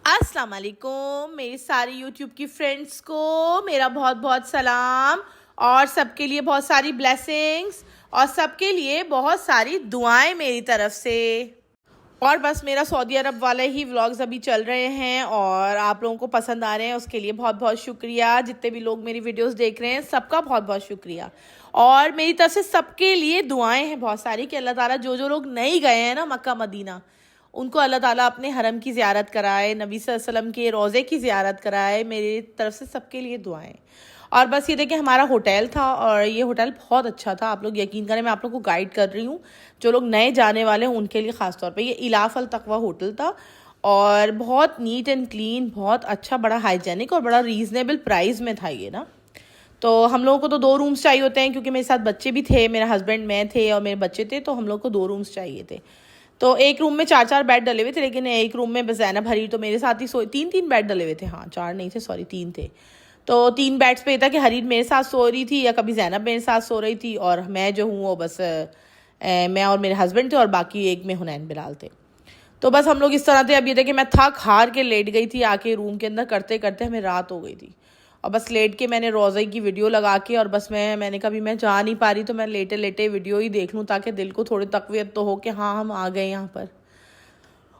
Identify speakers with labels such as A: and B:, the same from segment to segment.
A: अस्सलाम वालेकुम मेरी सारी यूट्यूब की फ्रेंड्स को मेरा बहुत बहुत सलाम और सबके लिए बहुत सारी ब्लेसिंग्स और सबके लिए बहुत सारी दुआएं मेरी तरफ से। और बस मेरा सऊदी अरब वाले ही व्लॉग्स अभी चल रहे हैं और आप लोगों को पसंद आ रहे हैं, उसके लिए बहुत बहुत शुक्रिया। जितने भी लोग मेरी वीडियोस देख रहे हैं सबका बहुत बहुत शुक्रिया और मेरी तरफ से सबके लिए दुआएं हैं बहुत सारी कि अल्लाह ताला जो जो लोग नहीं गए हैं ना मक्का मदीना, उनको अल्लाह ताला अपने हरम की ज़ियारत कराए, नबी सल्लल्लाहु अलैहि वसल्लम के रोज़े की ज़ियारत कराए। मेरी तरफ से सबके लिए दुआएं। और बस ये देखिए हमारा होटल था और ये होटल बहुत अच्छा था। आप लोग यकीन करें, मैं आप लोग को गाइड कर रही हूँ, जो लोग नए जाने वाले हैं उनके लिए ख़ास तौर पे। ये इलाफ अल तकवा होटल था और बहुत नीट एंड क्लीन, बहुत अच्छा, बड़ा हाइजेनिक और बड़ा रीज़नेबल प्राइस में था ये ना। तो हम लोगों को तो 2 रूम्स चाहिए होते हैं क्योंकि मेरे साथ बच्चे भी थे, मेरा हस्बैंड, मैं थे और मेरे बच्चे थे, तो हम लोग को 2 रूम्स चाहिए थे। तो एक रूम में 4-4 बेड डले हुए थे, लेकिन एक रूम में बस ज़ैनब हरी तो मेरे साथ ही सोई। 3-3 बेड डले हुए थे, हाँ 4 नहीं थे, सॉरी 3 थे। तो 3 बेड्स पे ये था कि हरीर मेरे साथ सो रही थी या कभी ज़ैनब मेरे साथ सो रही थी और मैं जो हूँ वो बस मैं और मेरे हस्बैंड थे और बाकी एक में हुनैन बिलाल थे। तो बस हम लोग इस तरह थे। अब ये थे कि मैं थक हार के लेट गई थी आके रूम के अंदर, करते करते हमें रात हो गई थी और बस लेट के मैंने रोज़े की वीडियो लगा के और बस मैंने कहा भी मैं जा नहीं पा रही तो मैं लेटे लेटे वीडियो ही देख लूँ ताकि दिल को थोड़ी तकवीत तो हो कि हाँ हम आ गए यहाँ पर।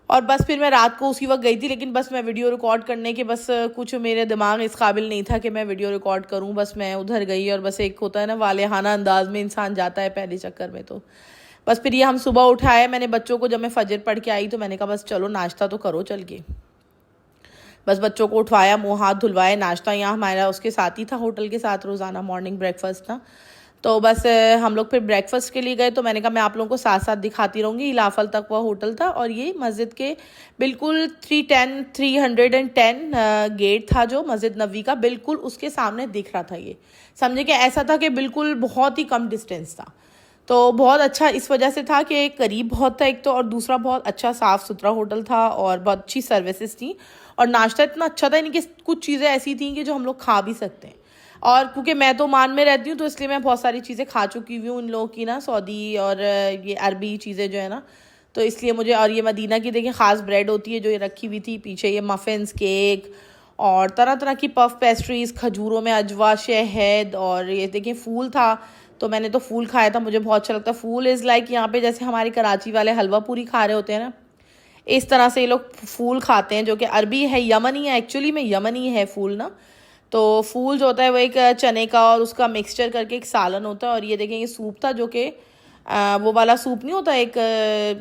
A: और बस फिर मैं रात को उसी वक्त गई थी, लेकिन बस मैं वीडियो रिकॉर्ड करने के बस कुछ मेरे दिमाग इस काबिल नहीं था कि मैं वीडियो रिकॉर्ड करूं। बस मैं उधर गई और बस एक होता है ना वालेहाना अंदाज में इंसान जाता है पहले चक्कर में। तो बस फिर ये हम सुबह उठाए मैंने बच्चों को, जब मैं फजर पढ़ के आई तो मैंने कहा बस चलो नाश्ता तो करो चल के। बस बच्चों को उठवाया, मुँह हाथ धुलवाए, नाश्ता यहाँ हमारा उसके साथ ही था, होटल के साथ रोज़ाना मॉर्निंग ब्रेकफास्ट था। तो बस हम लोग फिर ब्रेकफास्ट के लिए गए। तो मैंने कहा मैं आप लोगों को साथ साथ दिखाती रहूँगी। इलाफल तक वह होटल था और ये मस्जिद के बिल्कुल 310 गेट था जो मस्जिद नबी का, बिल्कुल उसके सामने दिख रहा था। ये समझे कि ऐसा था कि बिल्कुल बहुत ही कम डिस्टेंस था। तो बहुत अच्छा इस वजह से था कि करीब बहुत था एक तो, और दूसरा बहुत अच्छा साफ़ सुथरा होटल था और बहुत अच्छी सर्विसेज थी और नाश्ता इतना अच्छा था, यानी कि कुछ चीज़ें ऐसी थी कि जो हम लोग खा भी सकते हैं। और क्योंकि मैं तो मान में रहती हूँ तो इसलिए मैं बहुत सारी चीज़ें खा चुकी हुई हूँ इन लोगों की ना, सऊदी और ये अरबी चीज़ें जो है ना, तो इसलिए मुझे। और ये मदीना की देखिए ख़ास ब्रेड होती है जो ये रखी हुई थी पीछे, ये मफ़िन्स, केक और तरह तरह की पफ पेस्ट्रीज़, खजूरों में अजवा, शहद, और ये देखिए फूल था। तो मैंने तो फूल खाया था, मुझे बहुत अच्छा लगता है। फूल इज़ लाइक यहाँ पे जैसे हमारे कराची वाले हलवा पूरी खा रहे होते हैं ना, इस तरह से ये लोग फूल खाते हैं, जो कि अरबी है, यमनी है, एक्चुअली में यमनी है फूल ना। तो फूल जो होता है वो एक चने का और उसका मिक्सचर करके एक सालन होता है। और ये देखें ये सूप था जो कि वो वाला सूप नहीं होता, एक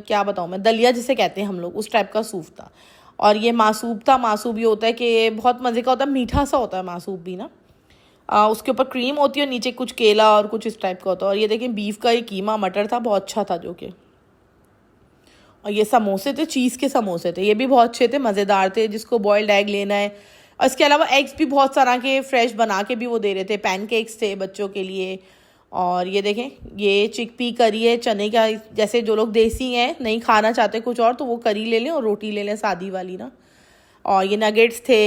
A: क्या बताऊँ मैं, दलिया जिसे कहते हैं हम लोग, उस टाइप का सूप था। और ये मासूब था। मासूब ये होता है कि बहुत मज़े का होता है, मीठा सा होता है मासूब भी ना। उसके ऊपर क्रीम होती है और नीचे कुछ केला और कुछ इस टाइप का होता है। और ये देखें बीफ का ये कीमा मटर था, बहुत अच्छा था जो कि। और ये समोसे थे, चीज़ के समोसे थे, ये भी बहुत अच्छे थे, मज़ेदार थे। जिसको बॉयल्ड एग लेना है, और इसके अलावा एग्स भी बहुत सारा के फ्रेश बना के भी वो दे रहे थे। पैनकेक्स थे बच्चों के लिए। और ये देखें ये चिकपी करी है, चने का, जैसे जो लोग देसी हैं नहीं खाना चाहते कुछ और तो वो करी ले लें और रोटी ले लें सादी वाली ना। और ये नगेट्स थे।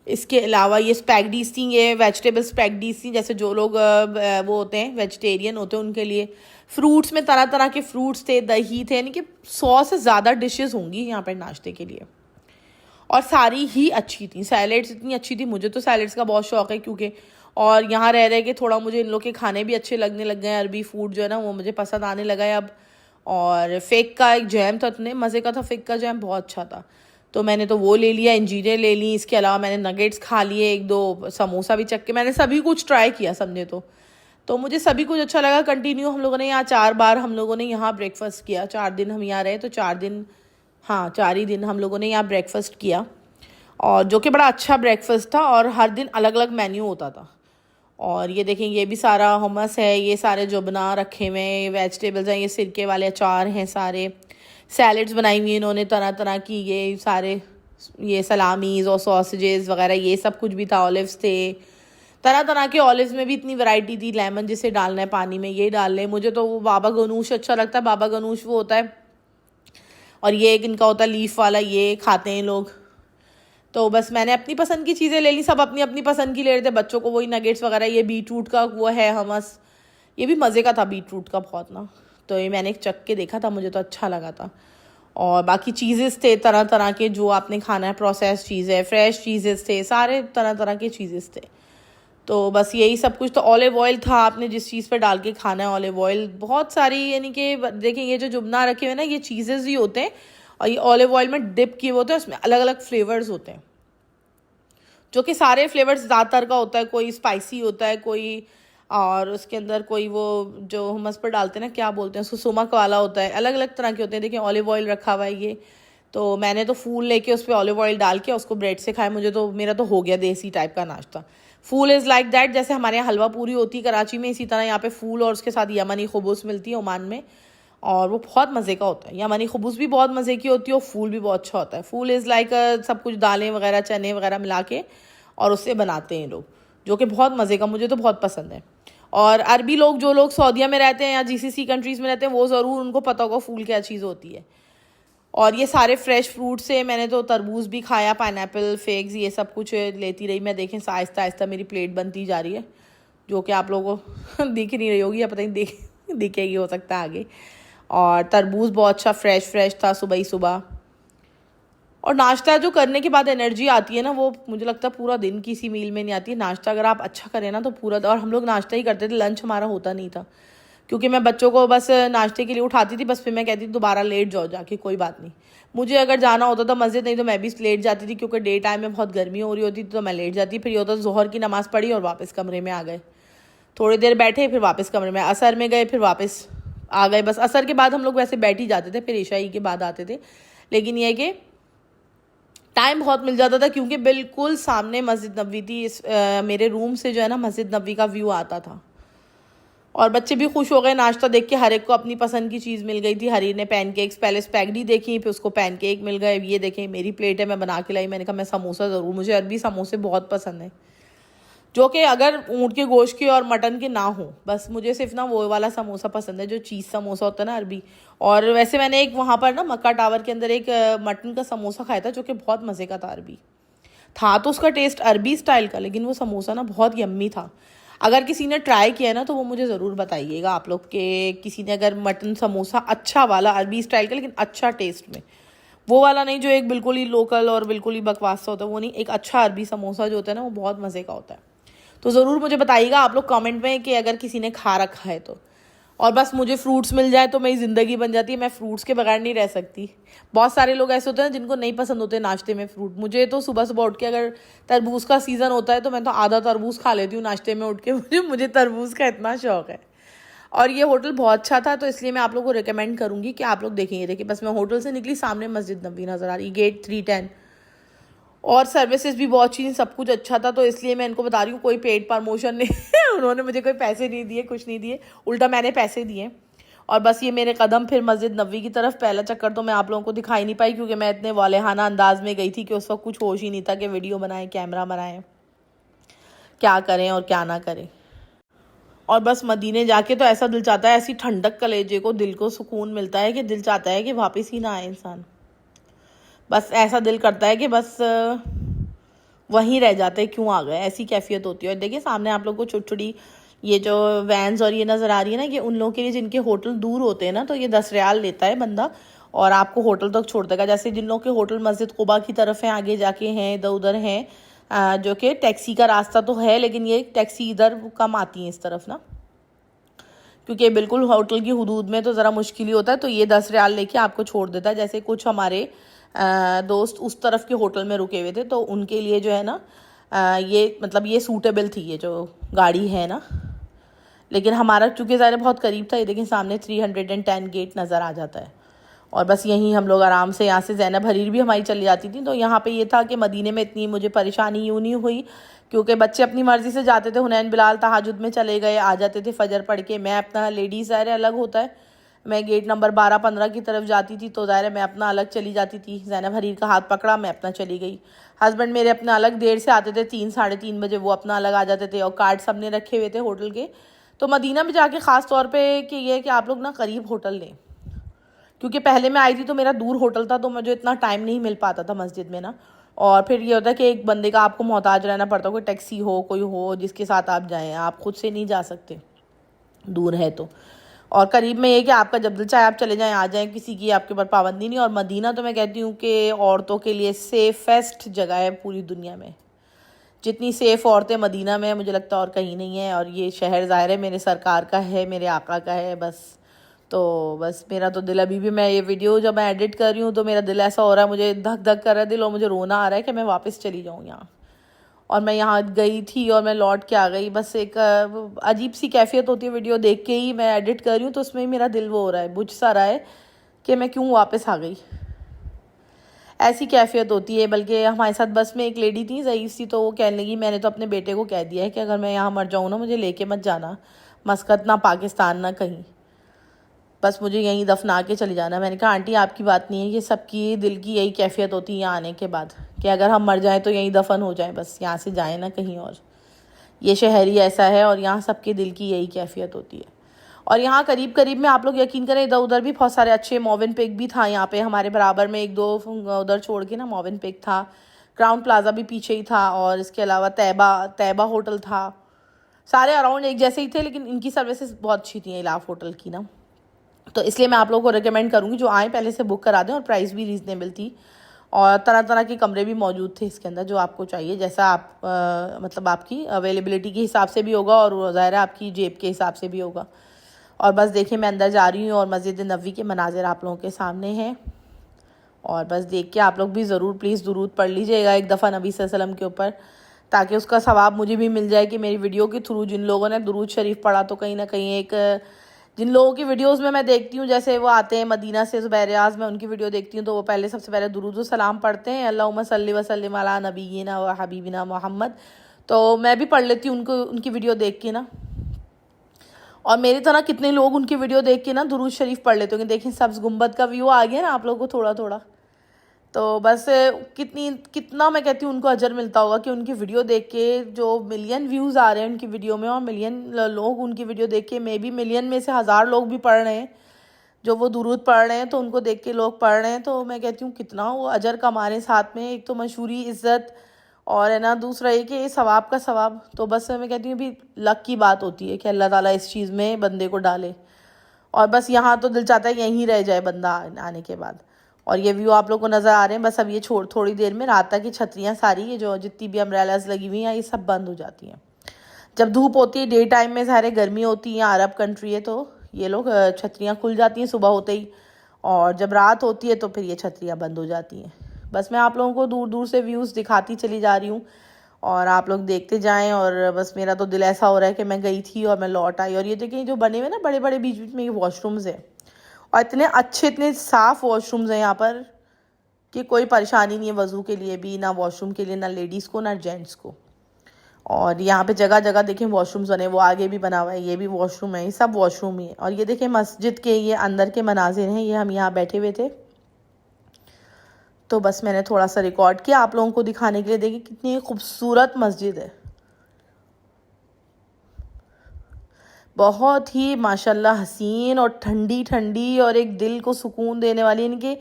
A: इसके अलावा ये स्पैगडीज थी, ये वेजिटेबल स्पैगडीज थी, जैसे जो लोग वो होते हैं वेजिटेरियन होते हैं उनके लिए। फ्रूट्स में तरह तरह के फ्रूट्स थे, दही थे, यानी कि 100 से ज़्यादा डिशेस होंगी यहाँ पर नाश्ते के लिए और सारी ही अच्छी थी। सैलेड्स इतनी अच्छी थी, मुझे तो सैलेड्स का बहुत शौक है क्योंकि, और यहाँ रह रहे के थोड़ा मुझे इन लोग के खाने भी अच्छे लगने लग गए हैं। अरबी फूड जो है ना वो मुझे पसंद आने लगा है अब। और फ़िग का एक जैम था, इतने मज़े का था, फ़िग का जैम बहुत अच्छा था, तो मैंने तो वो ले लिया, इंजीरें ले ली। इसके अलावा मैंने नगेट्स खा लिए, 1-2 समोसा भी चख के, मैंने सभी कुछ ट्राई किया समझे। तो मुझे सभी कुछ अच्छा लगा। कंटिन्यू हम लोगों ने यहाँ 4 बार हम लोगों ने यहाँ ब्रेकफास्ट किया। 4 दिन हम यहाँ रहे तो 4 दिन, हाँ 4 ही दिन हम लोगों ने यहाँ ब्रेकफास्ट किया, और जो कि बड़ा अच्छा ब्रेकफास्ट था और हर दिन अलग अलग मेन्यू होता था। और ये देखें ये भी सारा hummus है, ये सारे जो बना रखे हुए हैं वेजिटेबल्स हैं, ये सिरके वाले अचार हैं, सारे सैलड्स बनाई हुई इन्होंने तरह तरह की, ये सारे ये सलामीज़ और सॉसेजेस वगैरह ये सब कुछ भी था। ऑलिव्स थे, तरह तरह के ऑलिव्स में भी इतनी वैरायटी थी। लेमन जिसे डालना है पानी में ये डाल लें। मुझे तो वो बाबा गनूश अच्छा लगता है, बाबा गनूश वो होता है, और ये एक इनका होता है लीफ वाला, ये खाते हैं लोग। तो बस मैंने अपनी पसंद की चीज़ें ले ली, सब अपनी अपनी पसंद की ले रहे थे। बच्चों को वही नगेट्स वगैरह, ये बीटरूट का वो है हमस, ये भी मज़े का था बीटरूट का बहुत ना। तो ये मैंने चख के देखा था, मुझे तो अच्छा लगा था। और बाकी चीज़ेस थे तरह तरह के, जो आपने खाना है, प्रोसेस चीज़ें, फ्रेश चीज़ेस थे, सारे तरह तरह के चीज़ेस थे। तो बस यही सब कुछ। तो ऑलिव ऑयल था, आपने जिस चीज़ पे डाल के खाना है ऑलिव ऑयल, बहुत सारी, यानी कि देखिए ये जो जुबना रखे हुए ना, ये चीज़ेस ही होते हैं और ये ऑलिव ऑयल में डिप किए होते हैं, उसमें अलग अलग फ्लेवर्स होते हैं, जो कि सारे फ्लेवर्स ज़्यादातर का होता है, कोई स्पाइसी होता है, कोई और उसके अंदर कोई वो जो हमस पर डालते हैं ना, क्या बोलते हैं उसको, सुमक वाला होता है, अलग अलग तरह के होते हैं। देखिए ऑलिव ऑयल रखा हुआ है ये, तो मैंने तो फूल लेके उस पर ऑलिव ऑयल डाल के उसको ब्रेड से खाया, मुझे तो, मेरा तो हो गया देसी टाइप का नाश्ता। फूल इज़ लाइक दैट, जैसे हमारे यहाँ हलवा पूरी होती है कराची में, इसी तरह यहाँ पे फूल और उसके साथ यमनी खुबूस मिलती है ओमान में, और वो बहुत मज़े का होता है। यमनी खुबूस भी बहुत मज़े की होती है और फूल भी बहुत अच्छा होता है। फूल इज़ लाइक सब कुछ दालें वगैरह, चने वगैरह मिला के और उससे बनाते हैं लोग, जो कि बहुत मज़े का, मुझे तो बहुत पसंद है। और अरबी लोग, जो लोग सऊदीया में रहते हैं या जीसीसी कंट्रीज़ में रहते हैं, वो ज़रूर, उनको पता होगा फूल क्या चीज़ होती है। और ये सारे फ्रेश फ्रूट से मैंने तो तरबूज भी खाया, पाइनएप्पल, फिग्स, ये सब कुछ लेती रही मैं। देखें आहिस्ता आहिस्ता मेरी प्लेट बनती जा रही है, जो कि आप लोगों को दिख नहीं रही होगी, या पता नहीं दिखेगी हो सकता है आगे। और तरबूज बहुत अच्छा फ्रेश था सुबह ही सुबह। और नाश्ता जो करने के बाद एनर्जी आती है ना, वो मुझे लगता है पूरा दिन किसी मील में नहीं आती है। नाश्ता अगर आप अच्छा करें ना तो पूरा, और हम लोग नाश्ता ही करते थे, लंच हमारा होता नहीं था, क्योंकि मैं बच्चों को बस नाश्ते के लिए उठाती थी, बस फिर मैं कहती थी दोबारा लेट जाओ जाके, कोई बात नहीं। मुझे अगर जाना होता था मस्जिद, नहीं तो मैं भी लेट जाती थी, क्योंकि डे टाइम में बहुत गर्मी हो रही होती थी, तो मैं लेट जाती। फिर ये होता ज़ोहर की नमाज़ पढ़ी और वापस कमरे में आ गए, थोड़ी देर बैठे, फिर वापस कमरे में, असर में गए, फिर वापस आ गए। बस असर के बाद हम लोग वैसे बैठ ही जाते थे, फिर ईशाई के बाद आते थे। लेकिन यह कि टाइम बहुत मिल जाता था, क्योंकि बिल्कुल सामने मस्जिद नबवी थी। मेरे रूम से जो है ना मस्जिद नबवी का व्यू आता था। और बच्चे भी खुश हो गए नाश्ता देख के, हर एक को अपनी पसंद की चीज़ मिल गई थी। हरी ने पैनकेक्स पहले स्पैगडी देखी, फिर उसको पैनकेक मिल गए। ये देखें मेरी प्लेट है, मैं बना के लाई। मैंने कहा मैं समोसा ज़रूर, मुझे अरबी समोसे बहुत पसंद है, जो कि अगर ऊँट के गोश्त के और मटन के ना हो, बस मुझे सिर्फ ना वो वाला समोसा पसंद है जो चीज़ समोसा होता है ना अरबी। और वैसे मैंने एक वहाँ पर ना मक्का टावर के अंदर एक मटन का समोसा खाया था, जो कि बहुत मज़े का था। अरबी था तो उसका टेस्ट अरबी स्टाइल का, लेकिन वो समोसा ना बहुत यम्मी था। अगर किसी ने ट्राई किया ना तो वो मुझे ज़रूर बताइएगा आप लोग के, किसी ने अगर मटन समोसा अच्छा वाला अरबी स्टाइल का, लेकिन अच्छा टेस्ट में, वो वाला नहीं जो एक बिल्कुल ही लोकल और बिल्कुल ही बकवास सा होता है, वो नहीं, एक अच्छा अरबी समोसा जो होता है ना, वो बहुत मज़े का होता है। तो ज़रूर मुझे बताइएगा आप लोग कमेंट में कि अगर किसी ने खा रखा है तो। और बस मुझे फ्रूट्स मिल जाए तो मेरी ज़िंदगी बन जाती है, मैं फ्रूट्स के बगैर नहीं रह सकती। बहुत सारे लोग ऐसे होते हैं जिनको नहीं पसंद होते नाश्ते में फ्रूट। मुझे तो सुबह सुबह उठ के, अगर तरबूज का सीज़न होता है तो मैं तो आधा तरबूज खा लेती हूँ नाश्ते में उठ के। मुझे तरबूज का इतना शौक़ है। और ये होटल बहुत अच्छा था, तो इसलिए मैं आप लोगों को रिकमेंड करूँगी कि आप लोग देखेंगे। देखिए बस मैं होटल से निकली, सामने मस्जिद नबी नज़र आ रही, गेट 310। और सर्विसेज भी बहुत अच्छी, सब कुछ अच्छा था, तो इसलिए मैं इनको बता रही हूँ, कोई पेड प्रमोशन नहीं। उन्होंने मुझे कोई पैसे नहीं दिए, कुछ नहीं दिए, उल्टा मैंने पैसे दिए। और बस ये मेरे कदम फिर मस्जिद नबवी की तरफ। पहला चक्कर तो मैं आप लोगों को दिखाई नहीं पाई, क्योंकि मैं इतने वालेहाना अंदाज में गई थी कि उस वक्त कुछ होश ही नहीं था कि वीडियो बनाएं, कैमरा बनाएं, क्या करें और क्या ना करें। और बस मदीने जाके तो ऐसा दिल चाहता है, ऐसी ठंडक कलेजे को, दिल को सुकून मिलता है कि दिल चाहता है कि वापस ही ना आए इंसान। बस ऐसा दिल करता है कि बस वहीं रह जाते, क्यों आ गए, ऐसी कैफियत होती है। और देखिए सामने आप लोग को छोटी छोटी ये जो वैन्स और ये नज़र आ रही है ना, ये उन लोगों के लिए जिनके होटल दूर होते हैं ना, तो ये 10 रियाल लेता है बंदा और आपको होटल तक छोड़ देगा। जैसे जिन लोगों के होटल मस्जिद कुबा की तरफ हैं, आगे जाके हैं, इधर उधर हैं, जो कि टैक्सी का रास्ता तो है, लेकिन ये टैक्सी इधर कम आती है इस तरफ ना, क्योंकि बिल्कुल होटल की हदूद में तो ज़रा मुश्किल ही होता है। तो ये 10 रियाल लेके आपको छोड़ देता है। जैसे कुछ हमारे दोस्त उस तरफ के होटल में रुके हुए थे, तो उनके लिए जो है ना ये मतलब ये सूटेबल थी ये जो गाड़ी है ना। लेकिन हमारा चूँकि ज़्यादा बहुत करीब था, ये लेकिन सामने 310 गेट नज़र आ जाता है। और बस यहीं हम लोग आराम से, यहाँ से ज़ैनब हरीर भी हमारी चली जाती थी। तो यहाँ पे ये था कि मदीने में इतनी मुझे परेशानी यूँ नहीं हुई, क्योंकि बच्चे अपनी मर्ज़ी से जाते थे। हुनैन बिलाल तहज्जुद में चले गए, आ जाते थे फजर पढ़ के। मैं अपना, लेडीज़ ज़ाहिर अलग होता है, मैं गेट नंबर 12-15 की तरफ जाती थी, तो ज़ाहिर मैं अपना अलग चली जाती थी। ज़ैनब हरीर का हाथ पकड़ा, मैं अपना चली गई। हस्बैंड मेरे अपना अलग देर से आते थे, 3-3:30 बजे, वो अपना अलग आ जाते थे। और कार्ड सब ने रखे हुए थे होटल के। तो मदीना में जाके ख़ास तौर पे कि ये है कि आप लोग ना करीब होटल लें, क्योंकि पहले मैं आई थी तो मेरा दूर होटल था, तो मुझे इतना टाइम नहीं मिल पाता था मस्जिद में ना। और फिर ये होता है कि एक बंदे का आपको मोहताज रहना पड़ता, कोई टैक्सी हो, कोई हो जिसके साथ आप जाएं, आप खुद से नहीं जा सकते, दूर है तो। और करीब में ये कि आपका जब दिल चाहे आप चले जाएं, आ जाएं, किसी की आपके ऊपर पाबंदी नहीं। और मदीना तो मैं कहती हूँ कि औरतों के लिए सेफेस्ट जगह है पूरी दुनिया में। जितनी सेफ़ औरतें मदीना में है मुझे लगता है और कहीं नहीं है। और ये शहर ज़ाहिर है मेरे सरकार का है, मेरे आका का है बस। तो बस मेरा तो दिल, अभी भी मैं ये वीडियो जब मैं एडिट कर रही हूँ तो मेरा दिल ऐसा हो रहा है, मुझे धक धक कर रहा है दिल, और मुझे रोना आ रहा है कि मैं वापस चली जाऊँ यहाँ। और मैं यहाँ गई थी और मैं लौट के आ गई। बस एक अजीब सी कैफियत होती है वीडियो देख के ही, मैं एडिट कर रही हूँ तो उसमें ही मेरा दिल वो हो रहा है, बुझ सा रहा है कि मैं क्यों वापस आ गई। ऐसी कैफियत होती है। बल्कि हमारे साथ बस में एक लेडी थी ज़ईफ़ सी, तो वो कहने लगी मैंने तो अपने बेटे को कह दिया है कि अगर मैं यहाँ मर जाऊँ ना, मुझे लेके मत जाना मस्कत, ना पाकिस्तान ना कहीं, बस मुझे यहीं दफना के चले जाना। मैंने कहा आंटी आपकी बात नहीं है, ये सबकी दिल की यही कैफियत होती है यहाँ आने के बाद कि अगर हम मर जाएं तो यहीं दफन हो जाएं, बस यहाँ से जाएं ना कहीं और। ये शहर ही ऐसा है और यहाँ सबके दिल की यही कैफियत होती है। और यहाँ करीब करीब में आप लोग यकीन करें, इधर उधर भी बहुत सारे अच्छे मोविन पिक भी था यहाँ पे हमारे बराबर में, एक दो उधर छोड़ के ना मोविन पिक था, क्राउन प्लाजा भी पीछे ही था, और इसके अलावा तैबा तैबा होटल था। सारे अराउंड एक जैसे ही थे, लेकिन इनकी सर्विसेज बहुत अच्छी थी इलाफ होटल की ना। तो इसलिए मैं आप लोगों को रिकमेंड करूँगी जो आएँ पहले से बुक करा दें, और प्राइस भी रीज़नेबल थी, और तरह तरह के कमरे भी मौजूद थे इसके अंदर, जो आपको चाहिए, जैसा आप मतलब आपकी अवेलेबिलिटी के हिसाब से भी होगा और ज़ाहिर है आपकी जेब के हिसाब से भी होगा। और बस देखिए मैं अंदर जा रही हूँ और मस्जिद नबवी के मनाजिर आप लोगों के सामने हैं, और बस देख के आप लोग भी ज़रूर प्लीज़ दुरूद पढ़ लीजिएगा एक दफ़ा नबी सल्लल्लाहु अलैहि वसल्लम के ऊपर, ताकि उसका सवाब मुझे भी मिल जाए कि मेरी वीडियो के थ्रू जिन लोगों ने दुरूद शरीफ पढ़ा, तो कहीं ना कहीं एक, जिन लोगों की वीडियोस में मैं देखती हूँ जैसे वो आते हैं मदीना से ज़ुबैर, मैं उनकी वीडियो देखती हूँ तो वो पहले सबसे पहले दुरूद व सलाम पढ़ते हैं, अल्लाहुम्मा सल्ली व सल्लिम अला नबीना व हबीबिना मोहम्मद। तो मैं भी पढ़ लेती हूँ उनको, उनकी वीडियो देख के ना। और मेरी तरह कितने लोग उनकी वीडियो देख के ना दुरूद शरीफ पढ़ लेते होंगे। देखिए सब्ज़ गुंबद का व्यू आ गया ना आप लोगों को थोड़ा थोड़ा। तो बस कितना मैं कहती हूँ उनको अजर मिलता होगा कि उनकी वीडियो देख के जो मिलियन व्यूज़ आ रहे हैं उनकी वीडियो में, और मिलियन लोग उनकी वीडियो देख के, मे बी मिलियन में से 1000 लोग भी पढ़ रहे हैं जो वो दुरूद पढ़ रहे हैं, तो उनको देख के लोग पढ़ रहे हैं, तो मैं कहती हूँ कितना वो अजर कमा रहे हैं। साथ में एक तो मशहूरी, इज़्ज़त, और है ना दूसरा ये कि सवाब का सवाब। तो बस मैं कहती हूँ अभी लक की बात होती है कि अल्लाह ताला इस चीज़ में बंदे को डाले, और बस यहाँ तो दिल चाहता है यहीं रह जाए बंदा आने के बाद। और ये व्यू आप लोग को नज़र आ रहे हैं, बस अब ये थोड़ी देर में रात तक की छतरियाँ सारी, ये जो जितनी भी अम्ब्रेलाज लगी हुई हैं ये सब बंद हो जाती हैं। जब धूप होती है डे टाइम में, सारे गर्मी होती है, अरब कंट्री है, तो ये लोग छतरियाँ खुल जाती हैं सुबह होते ही, और जब रात होती है तो फिर ये छतरियाँ बंद हो जाती हैं। बस मैं आप लोगों को दूर दूर से व्यूज़ दिखाती चली जा रही हूँ, और आप लोग देखते जाएं। और बस मेरा तो दिल ऐसा हो रहा है कि मैं गई थी और मैं लौट आई। और ये देखिए जो बने हुए ना बड़े बड़े बीच बीच में ये वॉशरूम्स हैं, और इतने अच्छे इतने साफ़ वॉशरूम्स हैं यहाँ पर कि कोई परेशानी नहीं है वज़ू के लिए भी, ना वॉशरूम के लिए, ना लेडीज़ को ना जेंट्स को। और यहाँ पे जगह जगह देखें वॉशरूम्स बने, वो आगे भी बना हुआ है, ये भी वॉशरूम है, ये सब वॉशरूम ही है। और ये देखें मस्जिद के ये अंदर के मनाजिर हैं, ये हम यहाँ बैठे हुए थे तो बस मैंने थोड़ा सा रिकॉर्ड किया आप लोगों को दिखाने के लिए। देखिए कितनी खूबसूरत मस्जिद है, बहुत ही माशाल्लाह हसीन और ठंडी ठंडी, और एक दिल को सुकून देने वाली। इनकी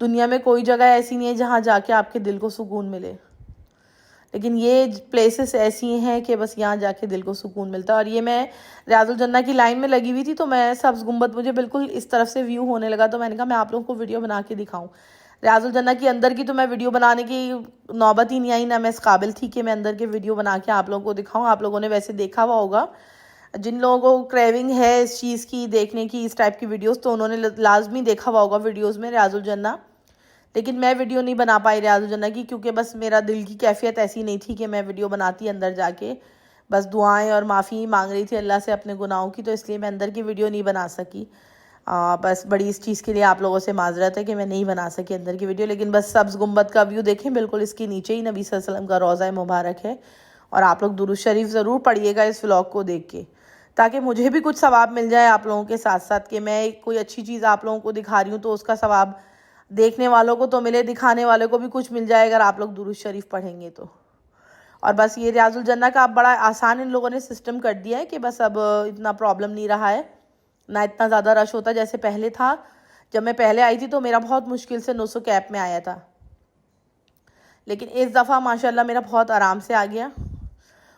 A: दुनिया में कोई जगह ऐसी नहीं है जहाँ जाके आपके दिल को सुकून मिले, लेकिन ये प्लेसेस ऐसी हैं कि बस यहाँ जाके दिल को सुकून मिलता है। और ये मैं रियाजुल जन्नह की लाइन में लगी हुई थी, तो मैं सब्ज़ गुंबद मुझे बिल्कुल इस तरफ से व्यू होने लगा, तो मैंने कहा मैं आप लोगों को वीडियो बना के दिखाऊं। रियाजुल जन्नह की अंदर की तो मैं वीडियो बनाने की नौबत ही नहीं आई, ना मैं इस काबिल थी कि मैं अंदर के वीडियो बना के आप लोगों को दिखाऊँ। आप लोगों ने वैसे देखा हुआ होगा, जिन लोगों को क्रेविंग है इस चीज़ की देखने की, इस टाइप की वीडियोज़, तो उन्होंने लाजमी देखा हुआ होगा वीडियोज़ में रियाजुल जन्नह। लेकिन मैं वीडियो नहीं बना पाई रियाजुल जन्नह की, क्योंकि बस मेरा दिल की कैफियत ऐसी नहीं थी कि मैं वीडियो बनाती अंदर जाके। बस दुआएं और माफ़ी मांग रही थी अल्लाह से अपने गुनाहों की, तो इसलिए मैं अंदर की वीडियो नहीं बना सकी। बस बड़ी इस चीज़ के लिए आप लोगों से माजरत है कि मैं नहीं बना सकी अंदर की वीडियो। लेकिन बस सब्ज़ गुंबद का व्यू देखें, बिल्कुल इसके नीचे ही नबी सल्लल्लाहु अलैहि वसल्लम का रोज़ा मुबारक है। और आप लोग दुरूद शरीफ ज़रूर पढ़िएगा इस व्लॉग को देख के, ताकि मुझे भी कुछ सवाब मिल जाए आप लोगों के साथ साथ, कि मैं कोई अच्छी चीज़ आप लोगों को दिखा रही हूँ तो उसका सवाब देखने वालों को तो मिले, दिखाने वालों को भी कुछ मिल जाए अगर आप लोग दुरूद शरीफ पढ़ेंगे तो। और बस ये रियाजुल जन्नह का अब बड़ा आसान इन लोगों ने सिस्टम कर दिया है कि बस अब इतना प्रॉब्लम नहीं रहा है, ना इतना ज़्यादा रश होता जैसे पहले था। जब मैं पहले आई थी तो मेरा बहुत मुश्किल से 900 कैप में आया था, लेकिन इस दफ़ा माशाल्लाह मेरा बहुत आराम से आ गया।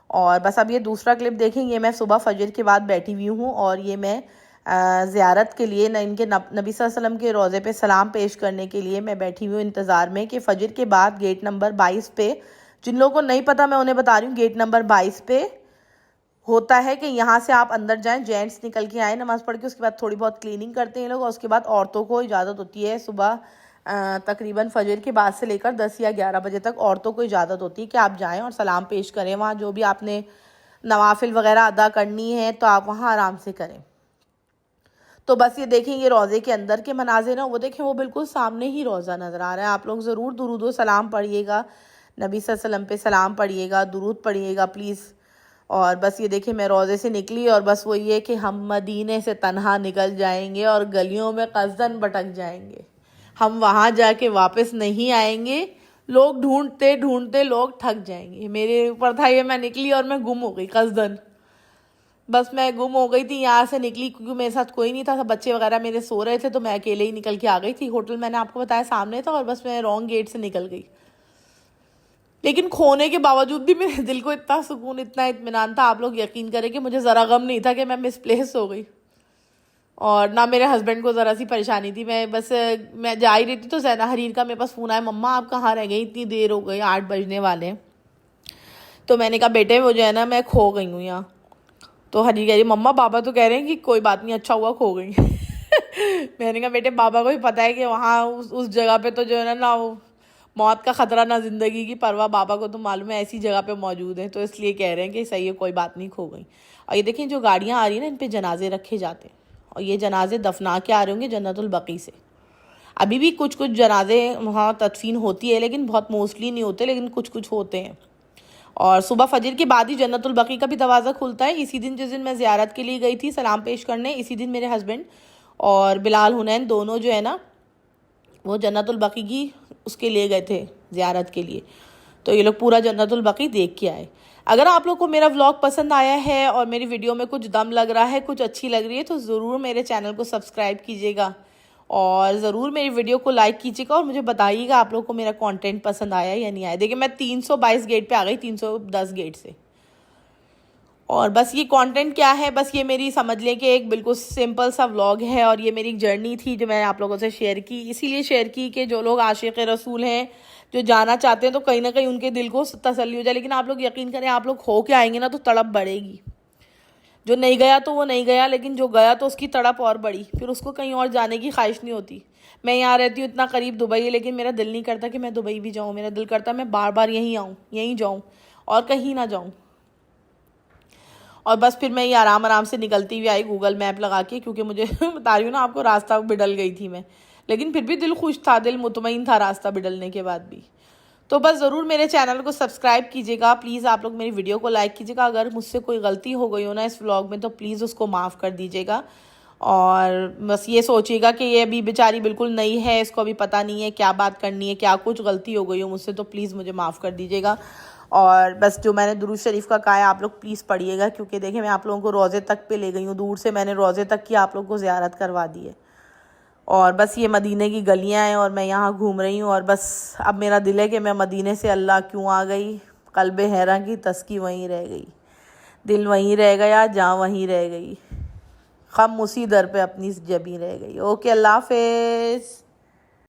A: और बस अब ये दूसरा क्लिप देखेंगे, मैं सुबह फजर के बाद बैठी हुई हूँ, और ये मैं ज़ियारत के लिए, न इनके नबी सल्लल्लाहु अलैहि वसल्लम के रोज़े पे सलाम पेश करने के लिए मैं बैठी हुई हूँ इंतज़ार में कि फ़जर के बाद गेट नंबर 22 पे, जिन लोगों को नहीं पता मैं उन्हें बता रही हूँ, गेट नंबर 22 पे होता है कि यहाँ से आप अंदर जाएं, जेंट्स निकल के आए नमाज़ पढ़ के, उसके बाद थोड़ी बहुत क्लीनिंग करते हैं लोग, और उसके बाद औरतों को इजाज़त होती है सुबह तकरीबन फ़जर के बाद से लेकर 10 या 11 बजे तक औरतों को इजाज़त होती है कि आप जाएं और सलाम पेश करें। वहाँ जो भी आपने नवाफिल वगैरह अदा करनी है तो आप वहाँ आराम से करें। तो बस ये देखें, ये रोज़े के अंदर के मनाजिर हैं, वो देखें, वो बिल्कुल सामने ही रोज़ा नज़र आ रहा है। आप लोग ज़रूर दुरूद व सलाम पढ़िएगा, नबी सल्लल्लाहु अलैहि वसल्लम पे सलाम पढ़िएगा, दुरूद पढ़िएगा प्लीज़। और बस ये देखिए, मैं रोज़े से निकली और बस वो ये कि हम मदीने से तन्हा निकल जाएंगे और गलियों में कज़दन भटक जाएंगे, हम वहाँ जाके वापस नहीं आएंगे, लोग ढूंढते ढूंढते लोग थक जाएंगे। मेरे ऊपर था ये, मैं निकली और मैं गुम हो गई कज़दन। बस मैं गुम हो गई थी, यहाँ से निकली क्योंकि मेरे साथ कोई नहीं था, सब बच्चे वगैरह मेरे सो रहे थे, तो मैं अकेले ही निकल के आ गई थी। होटल मैंने आपको बताया सामने था, और बस मैं रॉन्ग गेट से निकल गई। लेकिन खोने के बावजूद भी मेरे दिल को इतना सुकून, इतना इत्मीनान था, आप लोग यकीन करें कि मुझे ज़रा गम नहीं था कि मैं मिसप्लेस हो गई, और ना मेरे हस्बैंड को ज़रा सी परेशानी थी। मैं जा ही रही थी तो ज़ैना हरीर का मेरे पास फ़ोन आया, मम्मा आप कहाँ रह गई, इतनी देर हो गई, 8 बजने वाले हैं। तो मैंने कहा बेटे वो जो है ना, मैं खो गई हूँ यहाँ। तो हरी कह रही, मम्मा बाबा तो कह रहे हैं कि कोई बात नहीं, अच्छा हुआ खो गई। मैंने कहा बेटे बाबा को भी पता है कि वहाँ उस जगह पे तो जो है ना वो मौत का ख़तरा ना ज़िंदगी की परवाह, बाबा को तो मालूम है ऐसी जगह पे मौजूद है, तो इसलिए कह रहे हैं कि सही है, कोई बात नहीं, खो गई। और ये देखें, जो गाड़ियाँ आ रही हैं ना, इन पर जनाजे रखे जाते हैं, और ये जनाजे दफना के आ रहे होंगे जन्नतुल बकी से। अभी भी कुछ कुछ जनाजे वहाँ तदफीन होती है, लेकिन बहुत मोस्टली नहीं होते, लेकिन कुछ कुछ होते हैं। और सुबह फजर के बाद ही जन्नतुल बकी का भी दरवाज़ा खुलता है। इसी दिन, जिस दिन मैं ज़ियारत के लिए गई थी सलाम पेश करने, इसी दिन मेरे हस्बैंड और बिलाल हुनैन दोनों जो है ना, वो जन्नतुल बकी की उसके लिए गए थे ज़ियारत के लिए। तो ये लोग पूरा जन्नतुल बकी देख के आए। अगर आप लोग को मेरा व्लॉग पसंद आया है और मेरी वीडियो में कुछ दम लग रहा है, कुछ अच्छी लग रही है, तो ज़रूर मेरे चैनल को सब्सक्राइब कीजिएगा, और ज़रूर मेरी वीडियो को लाइक कीजिएगा, और मुझे बताइएगा आप लोगों को मेरा कंटेंट पसंद आया या नहीं आया। देखिए, मैं 322 गेट पे आ गई 310 गेट से। और बस ये कंटेंट क्या है, बस ये मेरी समझ लें कि एक बिल्कुल सिंपल सा व्लॉग है, और ये मेरी एक जर्नी थी जो मैंने आप लोगों से शेयर की। इसीलिए शेयर की कि जो लोग आशिक़ रसूल हैं, जो जाना चाहते हैं, तो कहीं ना कहीं उनके दिल को तसल्ली हो जाए। लेकिन आप लोग यकीन करें, आप लोग हो के आएंगे ना तो तड़प बढ़ेगी। जो नहीं गया तो वो नहीं गया, लेकिन जो गया तो उसकी तड़प और बढ़ी, फिर उसको कहीं और जाने की ख्वाहिश नहीं होती। मैं यहाँ रहती हूँ, इतना करीब दुबई है, लेकिन मेरा दिल नहीं करता कि मैं दुबई भी जाऊँ। मेरा दिल करता मैं बार बार यहीं आऊँ, यहीं जाऊँ, और कहीं ना जाऊँ। और बस फिर मैं ये आराम आराम से निकलती हुई आई गूगल मैप लगा के, क्योंकि मुझे बता रही हूँ ना आपको, रास्ता बिडल गई थी मैं, लेकिन फिर भी दिल खुश था, दिल मुतमईन था रास्ता बिडलने के बाद भी। तो बस ज़रूर मेरे चैनल को सब्सक्राइब कीजिएगा प्लीज़, आप लोग मेरी वीडियो को लाइक कीजिएगा। अगर मुझसे कोई गलती हो गई हो ना इस व्लॉग में, तो प्लीज़ उसको माफ़ कर दीजिएगा। और बस ये सोचिएगा कि ये अभी बेचारी बिल्कुल नई है, इसको अभी पता नहीं है क्या बात करनी है, क्या कुछ गलती हो गई हो मुझसे, तो प्लीज़ मुझे माफ़ कर दीजिएगा। और बस जो मैंने दुरूद शरीफ का कहा है, आप लोग प्लीज़ पढ़िएगा, क्योंकि देखिए मैं आप लोगों को रोज़े तक पे ले गई हूँ, दूर से मैंने रोज़े तक की आप लोगों को ज़ियारत करवा दी है। और बस ये मदीने की गलियां हैं, और मैं यहाँ घूम रही हूँ, और बस अब मेरा दिल है कि मैं मदीने से अल्लाह क्यों आ गई, कल्बे हैरा की तस्की वहीं रह गई, दिल वहीं रह गया, जान वहीं रह गई, ख़म उसी दर पे अपनी जबी रह गई। ओके, अल्लाह हाफ़िज़।